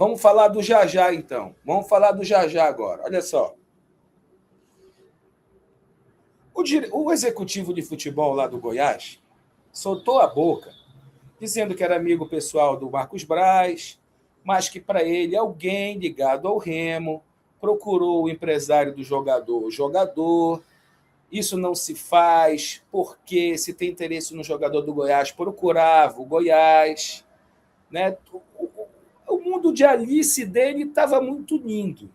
Vamos falar do Jajá, então. Vamos falar do Jajá agora. Olha só. O executivo de futebol lá do Goiás soltou a boca, dizendo que era amigo pessoal do Marcos Braz, mas que para ele alguém ligado ao Remo procurou o empresário do jogador, isso não se faz porque se tem interesse no jogador do Goiás, procurava o Goiás. Né? O mundo de Alice dele estava muito lindo.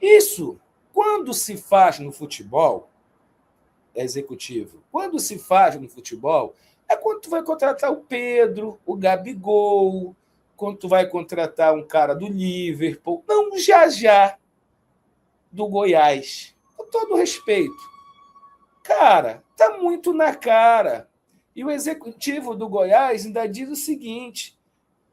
Isso, quando se faz no futebol, executivo, quando se faz no futebol, é quando tu vai contratar o Pedro, o Gabigol, quando tu vai contratar um cara do Liverpool, não o Jajá do Goiás. Com todo respeito. Cara, tá muito na cara. E o executivo do Goiás ainda diz o seguinte,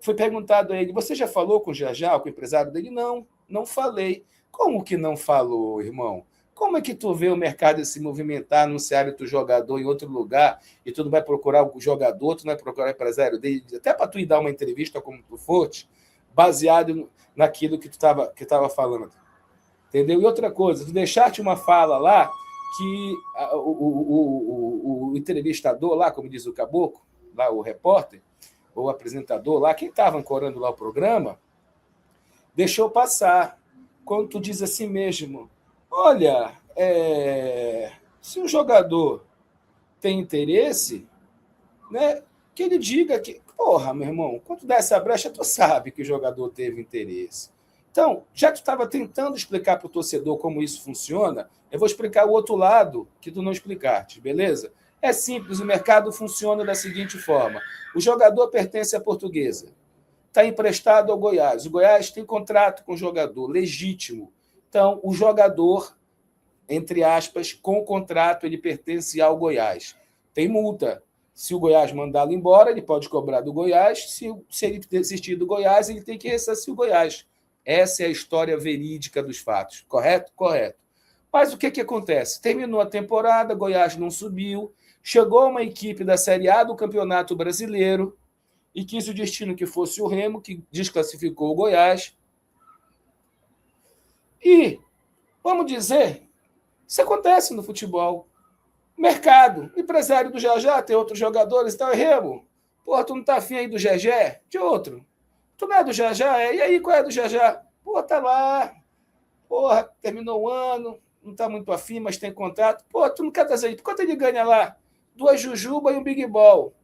foi perguntado a ele, você já falou com o Jajá, com o empresário dele? Não, não falei. Como que não falou, irmão? Como é que tu vê o mercado se movimentar, anunciar o teu jogador em outro lugar e tu não vai procurar o jogador, tu não vai procurar o empresário dele, até para tu ir dar uma entrevista como tu foste, baseado naquilo que tu tava falando. Entendeu? E outra coisa, tu deixaste uma fala lá que o entrevistador lá, como diz o caboclo, lá o repórter, o apresentador lá, quem estava ancorando lá o programa, deixou passar. Quando tu diz assim mesmo, olha, se o jogador tem interesse, né, que ele diga que, porra, meu irmão, quando tu dá essa brecha, tu sabe que o jogador teve interesse. Então, já que tu estava tentando explicar para o torcedor como isso funciona, eu vou explicar o outro lado que tu não explicaste, beleza? É simples, o mercado funciona da seguinte forma. O jogador pertence à Portuguesa, está emprestado ao Goiás. O Goiás tem contrato com o jogador, legítimo. Então, o jogador, entre aspas, com o contrato, ele pertence ao Goiás. Tem multa. Se o Goiás mandá-lo embora, ele pode cobrar do Goiás. Se ele desistir do Goiás, ele tem que ressarcir o Goiás. Essa é a história verídica dos fatos. Correto? Correto. Mas o que acontece? Terminou a temporada, Goiás não subiu, chegou uma equipe da Série A do Campeonato Brasileiro e quis o destino que fosse o Remo, que desclassificou o Goiás. E, vamos dizer, isso acontece no futebol. Mercado, empresário do Jajá, tem outros jogadores, então é Remo. Porra, tu não tá afim aí do Gegé? De outro. Tu não é do Jajá? E aí, qual é do Jajá? Pô, tá lá. Porra, terminou o ano, não tá muito afim, mas tem contrato. Pô, tu não quer trazer aí? Quanto ele ganha lá? 2 Jujuba e um Big Ball.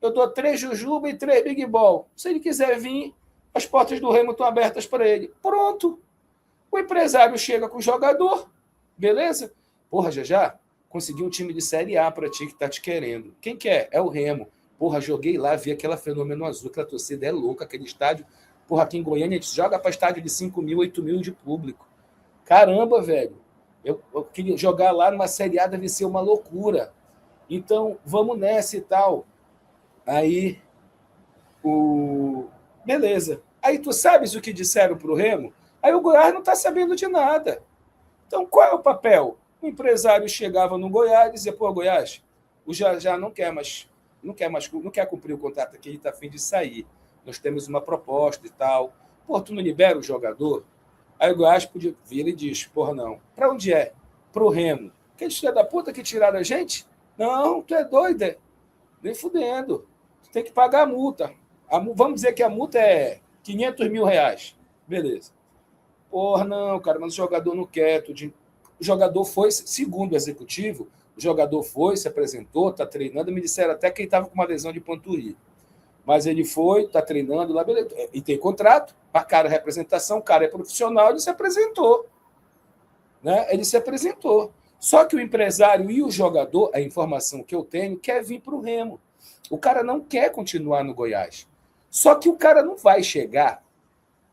Eu dou 3 Jujuba e 3 Big Ball. Se ele quiser vir, as portas do Remo estão abertas para ele. Pronto. O empresário chega com o jogador, beleza? Porra, Jajá, consegui um time de Série A para ti que tá te querendo. Quem quer? É o Remo. Porra, joguei lá, vi aquela Fenômeno Azul, aquela torcida é louca, aquele estádio. Porra, aqui em Goiânia a gente joga para estádio de 5 mil, 8 mil de público. Caramba, velho. Eu queria jogar lá numa Série A, deve ser uma loucura. Então, vamos nessa e tal. Aí, beleza. Aí tu sabes o que disseram para o Remo? Aí o Goiás não está sabendo de nada. Então, qual é o papel? O empresário chegava no Goiás e dizia, pô, Goiás, o Jajá não quer cumprir o contrato aqui, ele está a fim de sair. Nós temos uma proposta e tal. Pô, tu não libera o jogador? Aí o Goiás podia vir e diz, porra, não. Para onde é? Para o Remo. Aqueles filha da puta que tiraram a gente? Não, tu é doido, nem fudendo. Tu tem que pagar a multa. Vamos dizer que a multa é 500 mil reais. Beleza. Porra, não, cara, mas o jogador não quer. O jogador foi, segundo o executivo, o jogador foi, se apresentou, está treinando. Me disseram até que ele estava com uma lesão de panturrilha. Mas ele foi, está treinando lá, beleza. E tem contrato, marcaram a representação, o cara é profissional, ele se apresentou. Né? Ele se apresentou. Só que o empresário e o jogador, a informação que eu tenho, quer vir para o Remo. O cara não quer continuar no Goiás. Só que o cara não vai chegar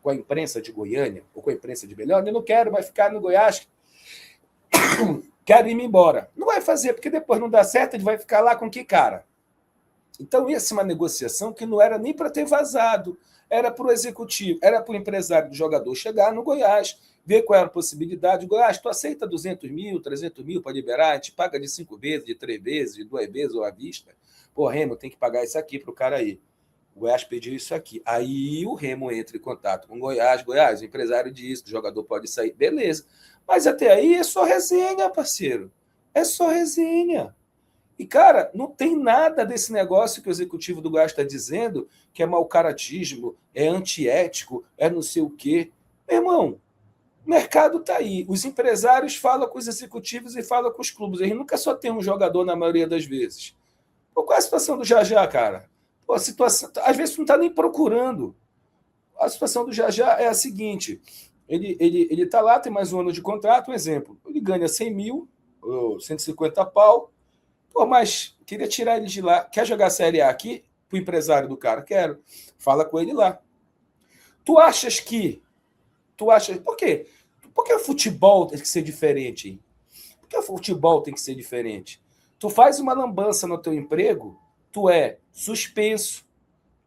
com a imprensa de Goiânia ou com a imprensa de Belém, eu não quero, vai ficar no Goiás, quero ir embora. Não vai fazer, porque depois não dá certo, ele vai ficar lá com que cara? Então, ia ser uma negociação que não era nem para ter vazado, era para o executivo, era para o empresário do jogador chegar no Goiás, ver qual era a possibilidade. Goiás, tu aceita 200 mil, 300 mil para liberar? A gente paga de 5 vezes, de 3 vezes, de 2 vezes ou à vista. Pô, Remo, tem que pagar isso aqui para o cara aí. O Goiás pediu isso aqui. Aí o Remo entra em contato com o Goiás. Goiás, o empresário diz que o jogador pode sair. Beleza. Mas até aí é só resenha, parceiro. É só resenha. E, cara, não tem nada desse negócio que o executivo do Goiás está dizendo que é mau caratismo, é antiético, é não sei o quê. Meu irmão, o mercado está aí. Os empresários falam com os executivos e falam com os clubes. Eles nunca só tem um jogador na maioria das vezes. Pô, qual é a situação do Jajá, cara? Pô, a situação, às vezes tu não está nem procurando. A situação do Jajá é a seguinte: ele tá lá, tem mais um ano de contrato, um exemplo. Ele ganha 100 mil, ou 150 pau. Pô, mas queria tirar ele de lá. Quer jogar Série A aqui? Pro empresário do cara? Quero. Fala com ele lá. Tu achas que... Por quê? Por que o futebol tem que ser diferente? Hein? Por que o futebol tem que ser diferente? Tu faz uma lambança no teu emprego, tu é suspenso,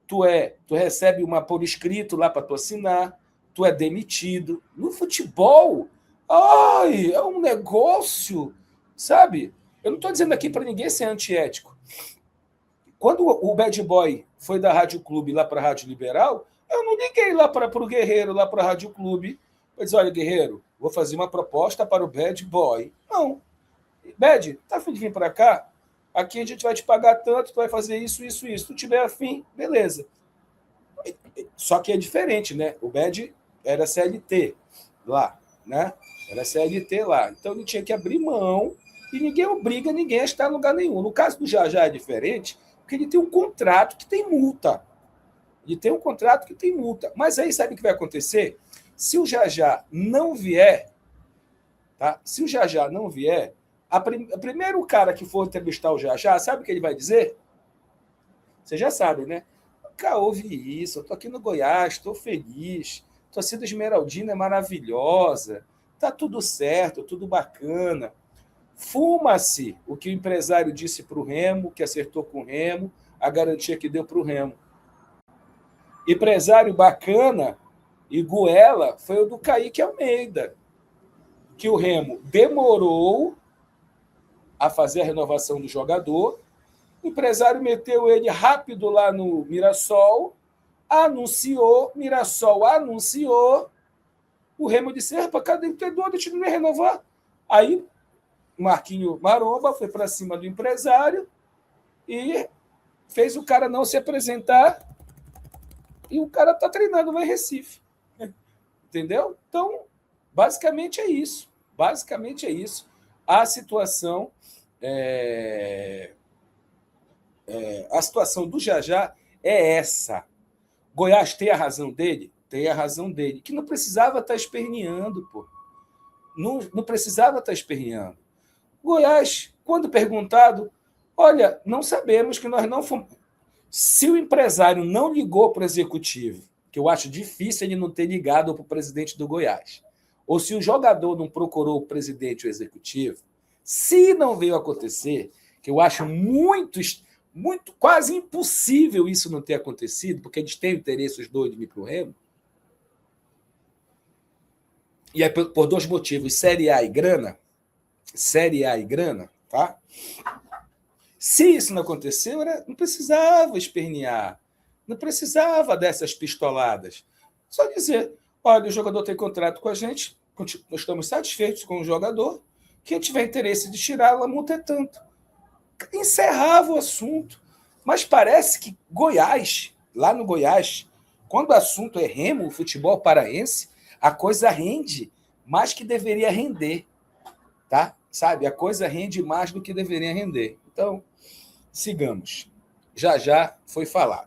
tu recebe uma por escrito lá para tu assinar, tu é demitido. No futebol, ai, é um negócio, sabe? Eu não estou dizendo aqui para ninguém ser antiético. Quando o Bad Boy foi da Rádio Clube lá para a Rádio Liberal, eu não liguei lá para o Guerreiro, lá para a Rádio Clube. Eu disse, olha, Guerreiro, vou fazer uma proposta para o Bad Boy. Não. Bad, tá afim de vir para cá? Aqui a gente vai te pagar tanto, tu vai fazer isso, isso, isso. Se tu tiver afim, beleza. Só que é diferente, né? O Bad era CLT lá, né? Era CLT lá. Então ele tinha que abrir mão e ninguém obriga ninguém a estar em lugar nenhum. No caso do Jajá é diferente, porque ele tem um contrato que tem multa. Ele tem um contrato que tem multa. Mas aí sabe o que vai acontecer? Se o Jajá não vier, tá? Se o Jajá não vier, primeiro cara que for entrevistar o Jajá, sabe o que ele vai dizer? Você já sabe, né? Nunca ouvi isso, eu tô aqui no Goiás, estou feliz, a torcida esmeraldina é maravilhosa, tá tudo certo, tudo bacana. Fuma-se o que o empresário disse para o Remo, que acertou com o Remo, a garantia que deu para o Remo. Empresário bacana e goela foi o do Kaique Almeida, que o Remo demorou a fazer a renovação do jogador, o empresário meteu ele rápido lá no Mirassol, Mirassol anunciou, o Remo disse, cadê o empreendedor? A gente não vai renovar. Aí Marquinho Maromba foi para cima do empresário e fez o cara não se apresentar e o cara está treinando lá em Recife. Entendeu? Então, basicamente é isso. Basicamente é isso. A situação a situação do Jajá é essa. Goiás tem a razão dele? Tem a razão dele. Que não precisava estar esperneando, pô. Não precisava estar esperneando. Goiás, quando perguntado, olha, não sabemos que nós não fomos... Se o empresário não ligou para o executivo, que eu acho difícil ele não ter ligado para o presidente do Goiás, ou se o jogador não procurou o presidente ou o executivo, se não veio acontecer, que eu acho muito quase impossível isso não ter acontecido, porque eles têm interesse os dois de vir para o Remo, e é por dois motivos, Série A e grana, tá? Se isso não aconteceu, não precisava espernear, não precisava dessas pistoladas. Só dizer, olha, o jogador tem contrato com a gente, nós estamos satisfeitos com o jogador, quem tiver interesse de tirá-lo, a multa é tanto. Encerrava o assunto. Mas parece que Goiás, lá no Goiás, quando o assunto é Remo, o futebol paraense, a coisa rende mais que deveria render. Tá? Sabe? A coisa rende mais do que deveria render. Então, sigamos. Já foi falado.